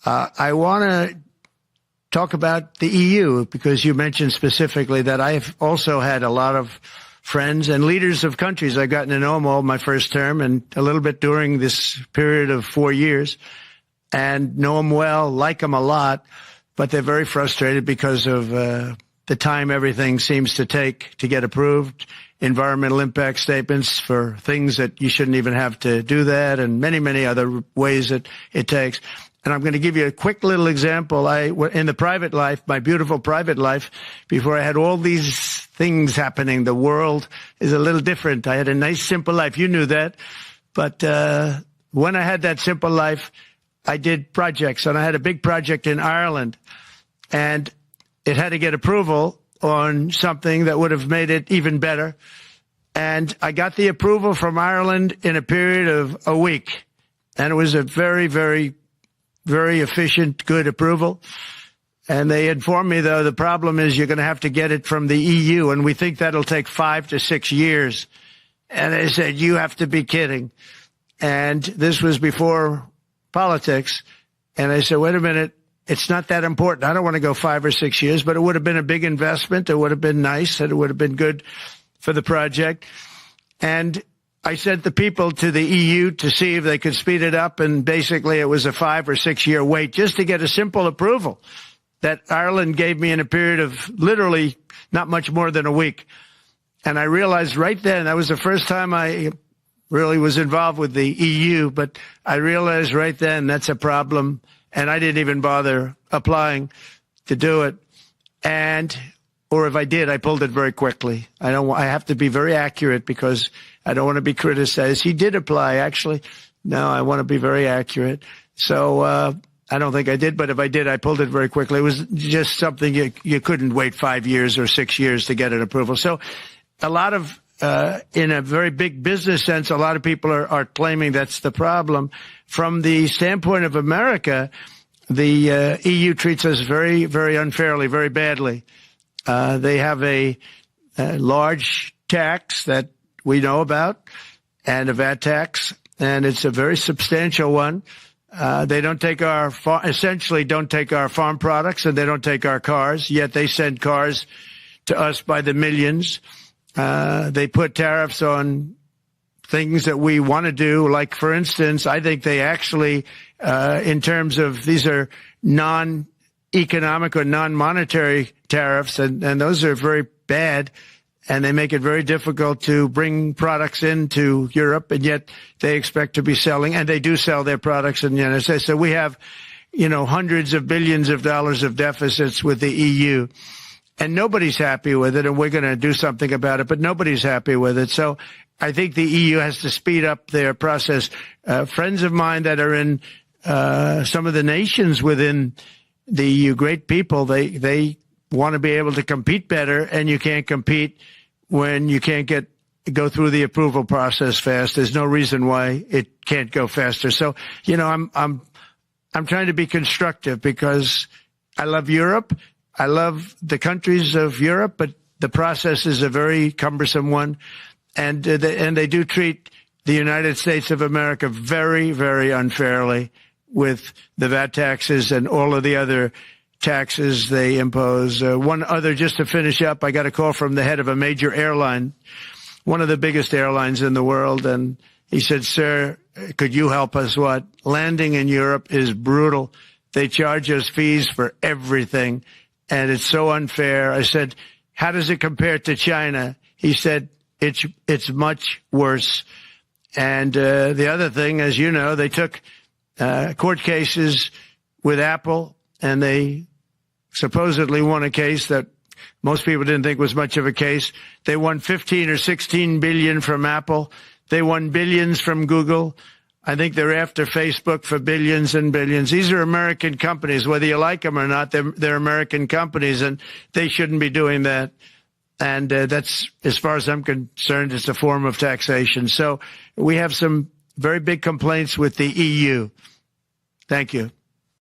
I want to talk about the EU because you mentioned specifically that I've also had a lot of friends and leaders of countries. I've gotten to know them all my first term and a little bit during this period of 4 years, and know them well, like them a lot, but they're very frustrated because of the time everything seems to take to get approved, environmental impact statements for things that you shouldn't even have to do that, and many, many other ways that it takes. And I'm going to give you a quick little example. In the private life, my beautiful private life, before I had all these things happening, the world is a little different. I had a nice, simple life. You knew that. But when I had that simple life, I did projects. And I had a big project in Ireland. And it had to get approval on something that would have made it even better. And I got the approval from Ireland in a period of a week. And it was a very, very efficient, good approval. And they informed me, though, the problem is you're going to have to get it from the EU, and we think that'll take 5 to 6 years. And they said, you have to be kidding. And this was before politics. And I said, wait a minute, it's not that important. I don't want to go 5 or 6 years, but it would have been a big investment. It would have been nice, and it would have been good for the project. And I sent the people to the EU to see if they could speed it up, and basically it was a 5 or 6 year wait just to get a simple approval that Ireland gave me in a period of literally not much more than a week. And I realized right then, that was the first time I really was involved with the EU, but I realized right then that's a problem, and I didn't even bother applying to do it. Or if I did, I pulled it very quickly. I have to be very accurate because I don't want to be criticized. He did apply, actually. No, I want to be very accurate. So, I don't think I did, but if I did, I pulled it very quickly. It was just something you couldn't wait 5 years or 6 years to get an approval. So a lot of, in a very big business sense, a lot of people are claiming that's the problem. From the standpoint of America, the EU treats us very, very unfairly, very badly. They have a large tax that we know about, and a VAT tax, and it's a very substantial one. They don't take essentially don't take our farm products, and they don't take our cars, yet they send cars to us by the millions. They put tariffs on things that we want to do, like, for instance, I think they actually, in terms of, these are non-economic or non-monetary tariffs, and those are very bad, and they make it very difficult to bring products into Europe, and yet they expect to be selling, and they do sell their products in the United States. So we have, hundreds of billions of dollars of deficits with the EU, and nobody's happy with it, and we're going to do something about it, but nobody's happy with it. So I think the EU has to speed up their process. Friends of mine that are in some of the nations within the EU, great people, they want to be able to compete better, and you can't compete when you can't go through the approval process fast. There's no reason why it can't go faster. So, I'm trying to be constructive because I love Europe. I love the countries of Europe, but the process is a very cumbersome one. And they do treat the United States of America very, very unfairly with the VAT taxes and all of the other taxes they impose. One other, just to finish up, I got a call from the head of a major airline, one of the biggest airlines in the world, and he said, sir, could you help us? What? Landing in Europe is brutal. They charge us fees for everything, and it's so unfair. I said, how does it compare to China? He said, it's much worse. And the other thing, as you know, they took court cases with Apple, and they supposedly won a case that most people didn't think was much of a case. They won 15 or 16 billion from Apple. They won billions from Google. I think they're after Facebook for billions and billions. These are American companies, whether you like them or not. They're American companies, and they shouldn't be doing that. And that's, as far as I'm concerned, it's a form of taxation. So we have some very big complaints with the EU. Thank you.